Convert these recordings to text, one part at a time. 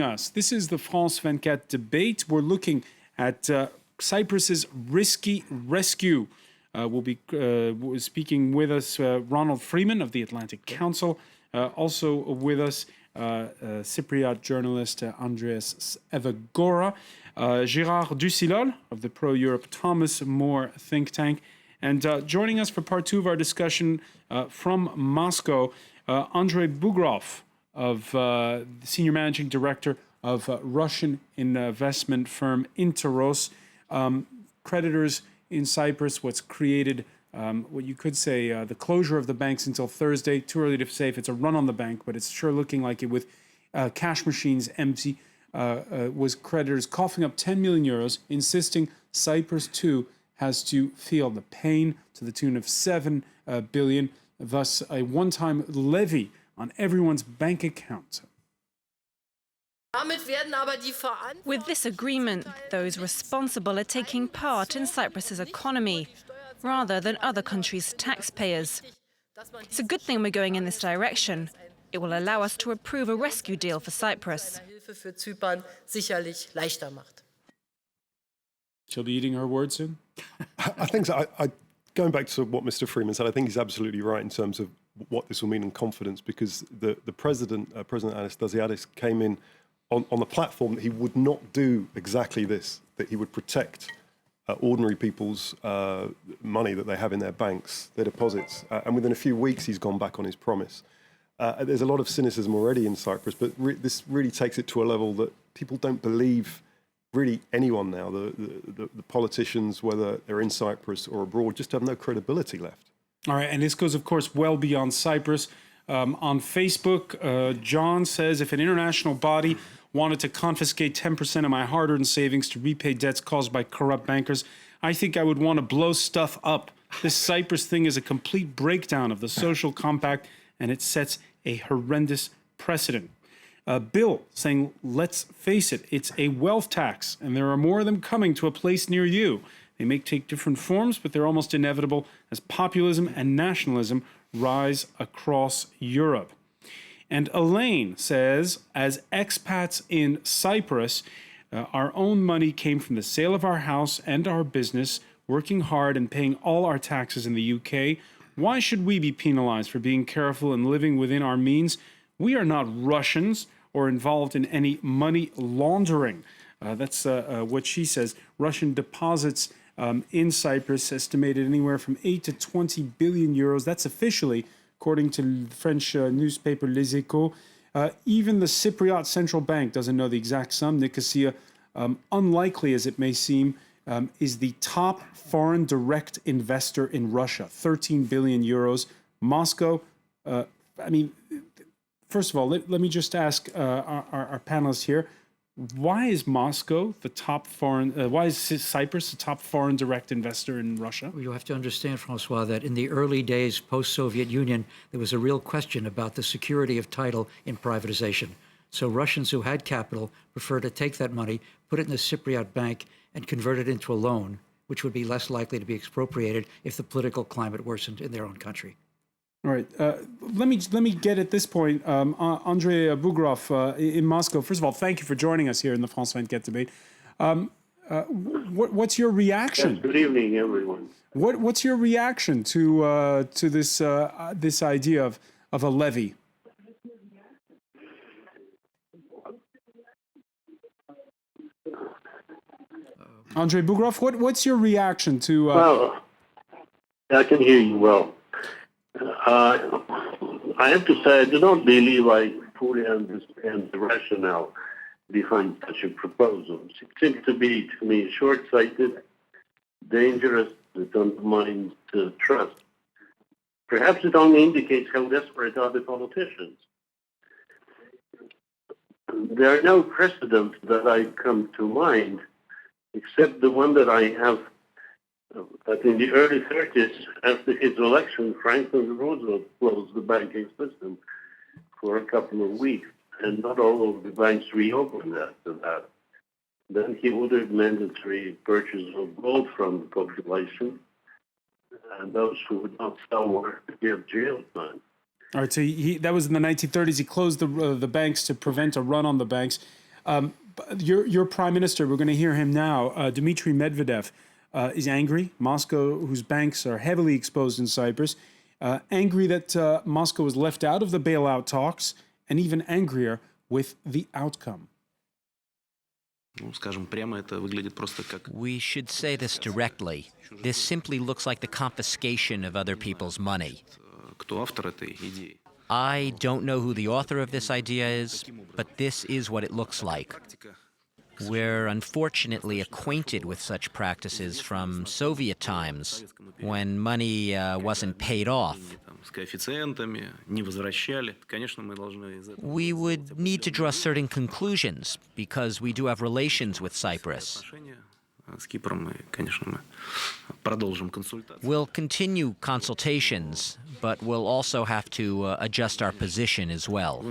Us. This is the France 24 debate. We're looking at Cyprus's risky rescue. We'll be speaking with us Ronald Freeman of the Atlantic Council. Also with us Cypriot journalist Andreas Evagora, Gérard Dusilol of the Pro-Europe Thomas More think tank, and joining us for part two of our discussion from Moscow, Andrei Bugrov, of the senior managing director of Russian investment firm Interos. Creditors in Cyprus, what's created, what you could say, the closure of the banks until Thursday. Too early to say if it's a run on the bank, but it's sure looking like it with cash machines empty, was creditors coughing up 10 million euros, insisting Cyprus too has to feel the pain to the tune of 7 billion, thus a one-time levy on everyone's bank account. With this agreement, those responsible are taking part in Cyprus's economy, rather than other countries' taxpayers. It's a good thing we're going in this direction. It will allow us to approve a rescue deal for Cyprus. She'll be eating her words soon? I think so. Going back to what Mr. Freeman said, I think he's absolutely right in terms of what this will mean in confidence, because the president, President Anastasiadis, came in on the platform that he would not do exactly this, that he would protect ordinary people's money that they have in their banks, their deposits. And within a few weeks, he's gone back on his promise. There's a lot of cynicism already in Cyprus, but this really takes it to a level that people don't believe really anyone now. The politicians, whether they're in Cyprus or abroad, just have no credibility left. All right, and this goes, of course, well beyond Cyprus. On Facebook, John says, if an international body wanted to confiscate 10% of my hard-earned savings to repay debts caused by corrupt bankers, I think I would want to blow stuff up. This Cyprus thing is a complete breakdown of the social compact, and it sets a horrendous precedent. Bill saying, let's face it, it's a wealth tax, and there are more of them coming to a place near you. They may take different forms, but they're almost inevitable as populism and nationalism rise across Europe. And Elaine says, as expats in Cyprus, our own money came from the sale of our house and our business, working hard and paying all our taxes in the UK. Why should we be penalized for being careful and living within our means? We are not Russians or involved in any money laundering. That's what she says. Russian deposits in Cyprus estimated anywhere from 8 to 20 billion euros. That's officially, according to the French newspaper Les Echos. Even the Cypriot Central Bank doesn't know the exact sum. Nicosia, unlikely as it may seem, is the top foreign direct investor in Russia, 13 billion euros. Moscow, first of all, let me just ask our panelists here, why is Moscow the top foreign, why is Cyprus the top foreign direct investor in Russia? Well, you have to understand, Francois, that in the early days post-Soviet Union, there was a real question about the security of title in privatization. So Russians who had capital prefer to take that money, put it in the Cypriot bank, and convert it into a loan, which would be less likely to be expropriated if the political climate worsened in their own country. All right. Let me get at this point, Andrei Bugrov in Moscow. First of all, thank you for joining us here in the France 24 debate. What's your reaction? Yes, good evening, everyone. What's your reaction to this idea of a levy? Andrei Bugrov, what's your reaction to? Well, I can hear you well. I have to say, I do not believe I fully understand the rationale behind such a proposal. It seems to be, to me, short-sighted, dangerous, it undermines trust. Perhaps it only indicates how desperate are the politicians. There are no precedents that I come to mind, except the one that I have. That in the early 30s, after his election, Franklin Roosevelt closed the banking system for a couple of weeks, and not all of the banks reopened after that. Then he ordered mandatory purchase of gold from the population, and those who would not sell were to give jail time. All right, so that was in the 1930s. He closed the banks to prevent a run on the banks. Your prime minister, we're going to hear him now, Dmitry Medvedev, is angry. Moscow, whose banks are heavily exposed in Cyprus, angry that Moscow was left out of the bailout talks, and even angrier with the outcome. We should say this directly. This simply looks like the confiscation of other people's money. I don't know who the author of this idea is, but this is what it looks like. We're unfortunately acquainted with such practices from Soviet times, when money wasn't paid off. We would need to draw certain conclusions, because we do have relations with Cyprus. We'll continue consultations, but we'll also have to adjust our position as well.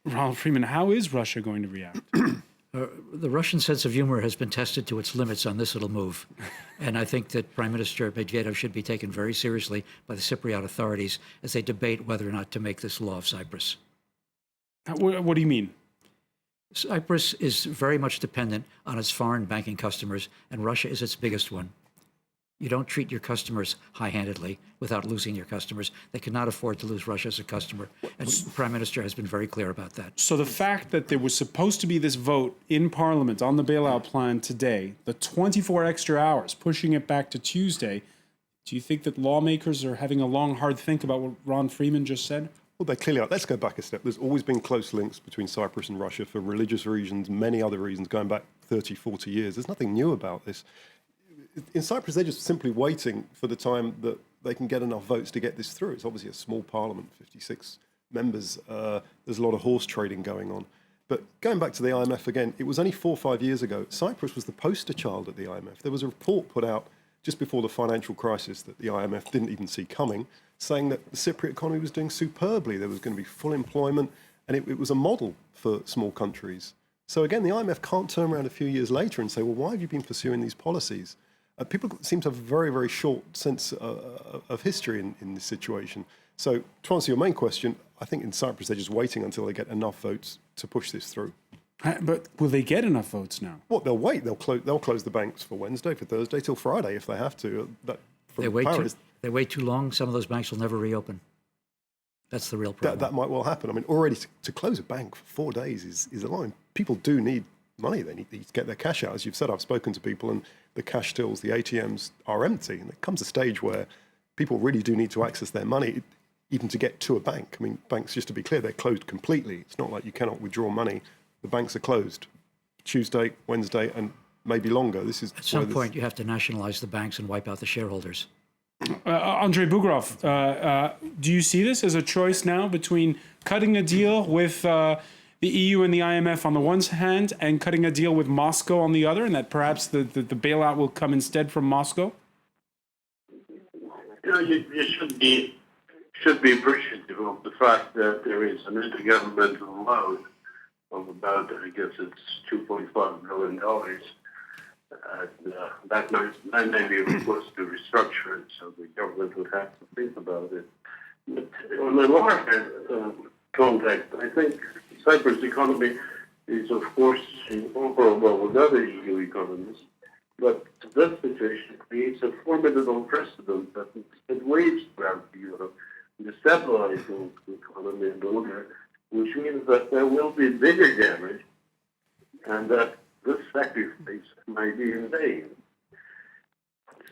Ronald Freeman, how is Russia going to react? The Russian sense of humor has been tested to its limits on this little move. And I think that Prime Minister Medvedev should be taken very seriously by the Cypriot authorities as they debate whether or not to make this law of Cyprus. What do you mean? Cyprus is very much dependent on its foreign banking customers, and Russia is its biggest one. You don't treat your customers high-handedly without losing your customers. They cannot afford to lose Russia as a customer. And the Prime Minister has been very clear about that. So the fact that there was supposed to be this vote in Parliament on the bailout plan today, the 24 extra hours, pushing it back to Tuesday, do you think that lawmakers are having a long, hard think about what Ron Freeman just said? Well, they clearly are. Let's go back a step. There's always been close links between Cyprus and Russia for religious reasons, many other reasons, going back 30, 40 years. There's nothing new about this. In Cyprus, they're just simply waiting for the time that they can get enough votes to get this through. It's obviously a small parliament, 56 members. There's a lot of horse trading going on. But going back to the IMF again, it was only 4 or 5 years ago, Cyprus was the poster child at the IMF. There was a report put out just before the financial crisis that the IMF didn't even see coming, saying that the Cypriot economy was doing superbly. There was going to be full employment, and it was a model for small countries. So again, the IMF can't turn around a few years later and say, well, why have you been pursuing these policies? People seem to have a very, very short sense of history in this situation. So to answer your main question, I think in Cyprus, they're just waiting until they get enough votes to push this through. But will they get enough votes now? Well, they'll wait. They'll close the banks for Wednesday, for Thursday, till Friday if they have to. They wait too long, some of those banks will never reopen. That's the real problem. That might well happen. I mean, already to close a bank for 4 days is a lot. People do need money. They need to get their cash out. As you've said, I've spoken to people and the cash tills, the ATMs are empty. And there comes a stage where people really do need to access their money, even to get to a bank. I mean, banks, just to be clear, they're closed completely. It's not like you cannot withdraw money. The banks are closed Tuesday, Wednesday, and maybe longer. This is at some point you have to nationalize the banks and wipe out the shareholders. Andrei Bugrov, do you see this as a choice now between cutting a deal with the EU and the IMF on the one hand and cutting a deal with Moscow on the other, and that perhaps the bailout will come instead from Moscow? You know, you should be appreciative of the fact that there is an intergovernmental loan of about, I guess it's $2.5 billion. That may be request to restructure it, so the government would have to think about it. But on the larger context, I think Cyprus' economy is, of course, comparable with other EU economies, but this situation creates a formidable precedent that it waves throughout the euro, destabilizing the economy and order, which means that there will be bigger damage and that this sacrifice might be in vain.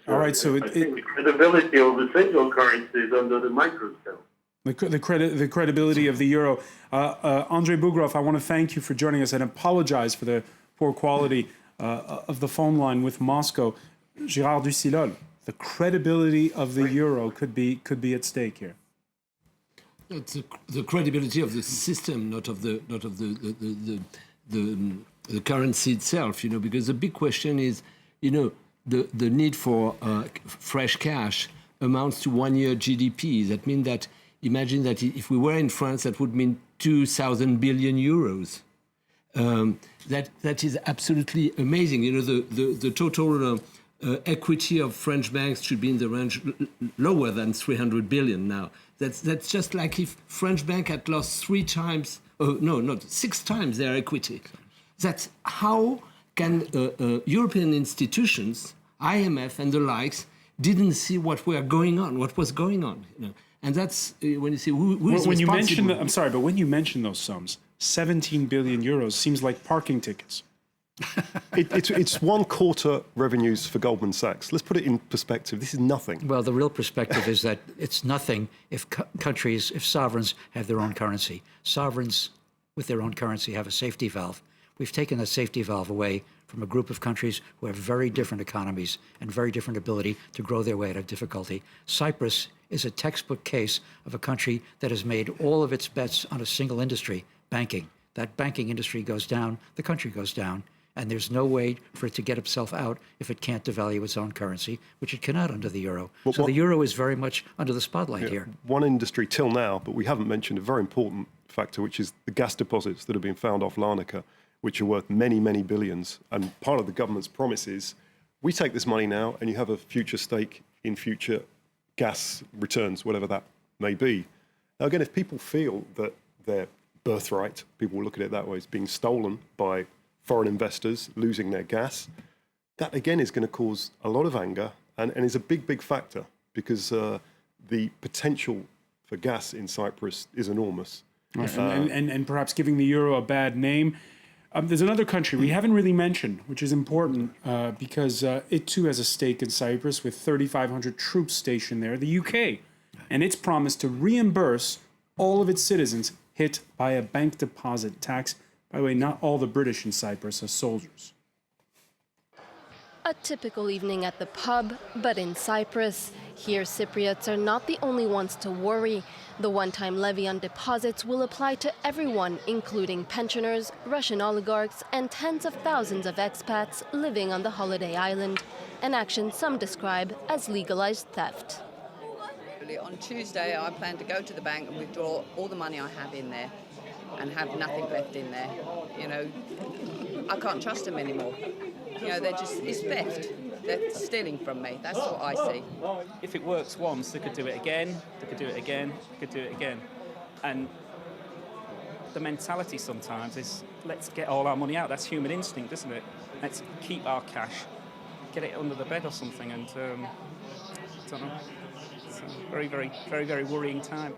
All right, so I think the credibility of the single currency is under the microscope. The credibility of the euro. Andrei Bugrov, I want to thank you for joining us and apologize for the poor quality of the phone line with Moscow. Gérard Ducilol, the credibility of the euro could be at stake here. It's the credibility of the system, not of the currency itself. You know, because the big question is, you know, the need for fresh cash amounts to 1 year GDP. That means that, imagine that if we were in France, that would mean 2,000 billion euros. That is absolutely amazing. You know, the total equity of French banks should be in the range lower than 300 billion now. That's just like if French bank had lost 6 times their equity. That's how can European institutions, IMF and the likes, didn't see what was going on. And that's when you see who is when you responsible. mention, I'm sorry, but when you mention those sums, 17 billion euros seems like parking tickets. It's 1/4 revenues for Goldman Sachs. Let's put it in perspective. This is nothing. Well, the real perspective is that it's nothing if if sovereigns have their own currency. Sovereigns with their own currency have a safety valve. We've taken that safety valve away from a group of countries who have very different economies and very different ability to grow their way out of difficulty. Cyprus is a textbook case of a country that has made all of its bets on a single industry, banking. That banking industry goes down, the country goes down, and there's no way for it to get itself out if it can't devalue its own currency, which it cannot under the euro. So the euro is very much under the spotlight here. One industry till now, but we haven't mentioned a very important factor, which is the gas deposits that have been found off Larnaca, which are worth many, many billions. And part of the government's promise is, we take this money now and you have a future stake in future gas returns, whatever that may be. Now, again, if people feel that their birthright, people will look at it that way, is being stolen by foreign investors losing their gas, that again is going to cause a lot of anger and is a big, big factor because the potential for gas in Cyprus is enormous. And perhaps giving the euro a bad name. There's another country we haven't really mentioned, which is important because it too has a stake in Cyprus with 3,500 troops stationed there, the UK. And it's promised to reimburse all of its citizens hit by a bank deposit tax. By the way, not all the British in Cyprus are soldiers. A typical evening at the pub, but in Cyprus. Here, Cypriots are not the only ones to worry. The one-time levy on deposits will apply to everyone, including pensioners, Russian oligarchs, and tens of thousands of expats living on the holiday island, an action some describe as legalized theft. On Tuesday, I plan to go to the bank and withdraw all the money I have in there and have nothing left in there. You know, I can't trust them anymore. You know, it's theft. They're stealing from me. That's what I see. If it works once, they could do it again, they could do it again, they could do it again. And the mentality sometimes is, let's get all our money out. That's human instinct, isn't it? Let's keep our cash, get it under the bed or something. And I don't know. It's a very, very, very, very worrying time.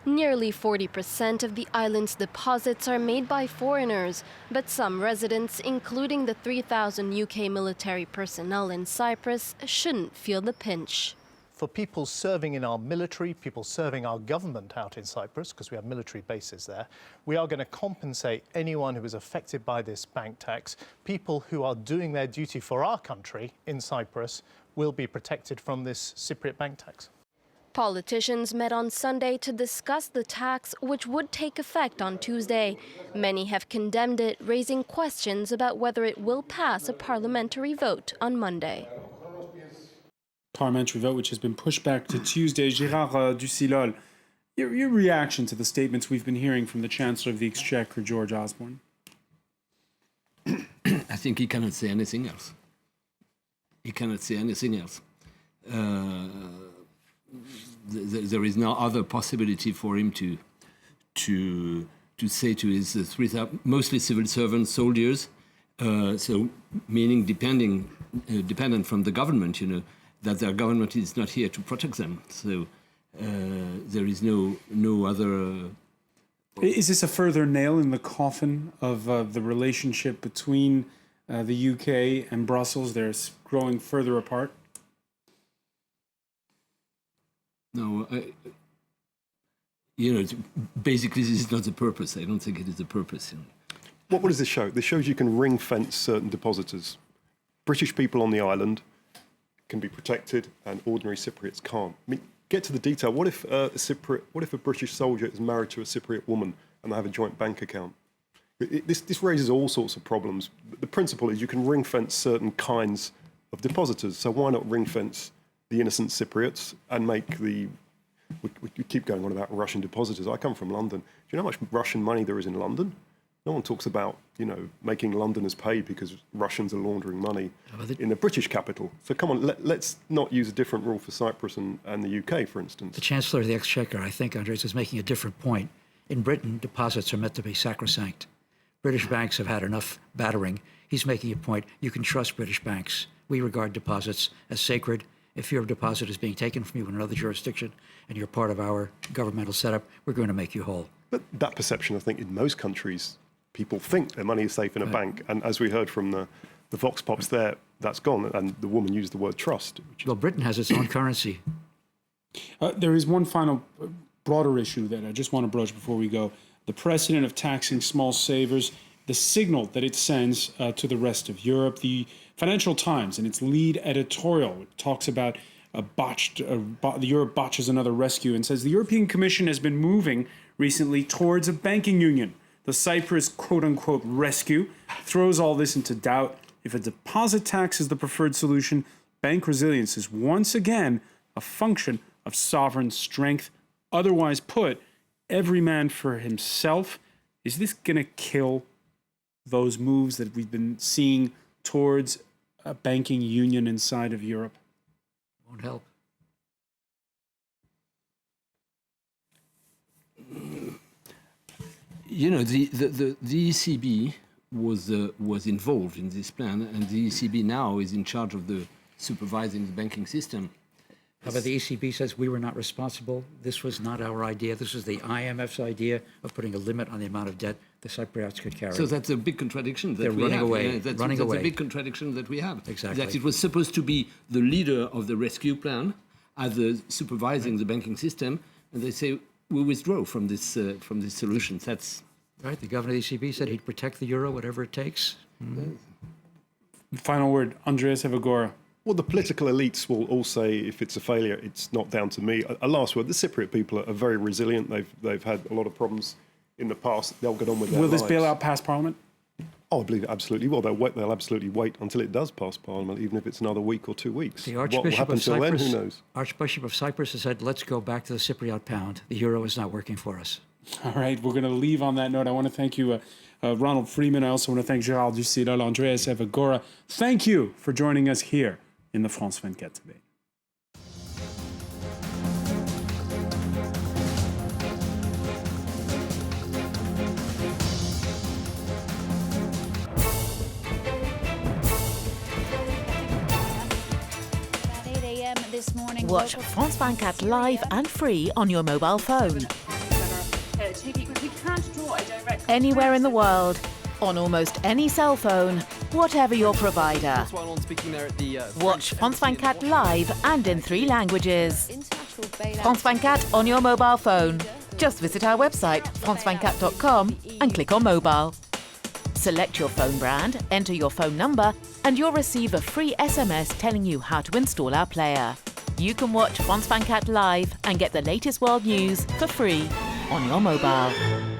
Nearly 40% of the island's deposits are made by foreigners, but some residents, including the 3,000 UK military personnel in Cyprus, shouldn't feel the pinch. For people serving in our military, people serving our government out in Cyprus, because we have military bases there, we are going to compensate anyone who is affected by this bank tax. People who are doing their duty for our country in Cyprus will be protected from this Cypriot bank tax. Politicians met on Sunday to discuss the tax, which would take effect on Tuesday. Many have condemned it, raising questions about whether it will pass a parliamentary vote on Monday. Parliamentary vote, which has been pushed back to Tuesday. Gérard Ducilol, your reaction to the statements we've been hearing from the Chancellor of the Exchequer, George Osborne? I think he cannot say anything else. He cannot say anything else. There is no other possibility for him to say to his 3,000, mostly civil servants, soldiers, so meaning dependent from the government, you know, that their government is not here to protect them. So there is no other. Is this a further nail in the coffin of the relationship between the UK and Brussels? They're growing further apart. No, you know, basically this is not the purpose. I don't think it is the purpose. You know. What does this show? This shows you can ring fence certain depositors. British people on the island can be protected and ordinary Cypriots can't. I mean, get to the detail. What if a British soldier is married to a Cypriot woman and they have a joint bank account? This raises all sorts of problems. The principle is you can ring fence certain kinds of depositors. So why not ring fence the innocent Cypriots and make we keep going on about Russian depositors. I come from London. Do you know how much Russian money there is in London? No one talks about, making Londoners pay because Russians are laundering money in the British capital. So come on, let's not use a different rule for Cyprus and the UK, for instance. The Chancellor of the Exchequer, I think, Andres, is making a different point. In Britain, deposits are meant to be sacrosanct. British banks have had enough battering. He's making a point. You can trust British banks. We regard deposits as sacred. If your deposit is being taken from you in another jurisdiction and you're part of our governmental setup, we're going to make you whole. But that perception, I think, in most countries, people think their money is safe in a bank. And as we heard from the Vox Pops there, that's gone. And the woman used the word trust. Well, Britain has its own currency. There is one final broader issue that I just want to broach before we go. The precedent of taxing small savers, the signal that it sends to the rest of Europe. The Financial Times, in its lead editorial, talks about Europe botches another rescue and says the European Commission has been moving recently towards a banking union. The Cyprus quote-unquote rescue throws all this into doubt. If a deposit tax is the preferred solution, bank resilience is once again a function of sovereign strength. Otherwise put, every man for himself. Is this going to kill those moves that we've been seeing towards a banking union inside of Europe? Won't help. The ECB was involved in this plan, and the ECB now is in charge of the supervising the banking system. However, the ECB says we were not responsible. This was not our idea. This was the IMF's idea of putting a limit on the amount of debt the Cypriots could carry. So that's a big contradiction that They're we running have. away. Yeah, that's away. a big contradiction that we have. Exactly. That it was supposed to be the leader of the rescue plan as the supervising the banking system, and they say we withdraw from this solution. That's right. The governor of the ECB said he'd protect the euro, whatever it takes. Final word, Andreas Evagora. Well, the political elites will all say if it's a failure, it's not down to me. A last word, the Cypriot people are very resilient. They've had a lot of problems in the past. They'll get on with their lives. Will this bailout pass Parliament? Oh, I believe it absolutely will. They'll absolutely wait until it does pass Parliament, even if it's another week or 2 weeks. The What will Archbishop happen of till then, Cyprus, who knows? Archbishop of Cyprus has said, let's go back to the Cypriot pound. The euro is not working for us. All right, we're going to leave on that note. I want to thank you, Ronald Freeman. I also want to thank Gérald Ducilol, Andreas Evagora. Thank you for joining us here in the France 24 debate. This morning. Watch France 24 live and free on your mobile phone. Anywhere in the world, on almost any cell phone, whatever your provider. Watch France 24 live and in 3 languages. France 24 on your mobile phone. Just visit our website, france24.com, and click on mobile. Select your phone brand, enter your phone number, and you'll receive a free SMS telling you how to install our player. You can watch France 24 live and get the latest world news for free on your mobile.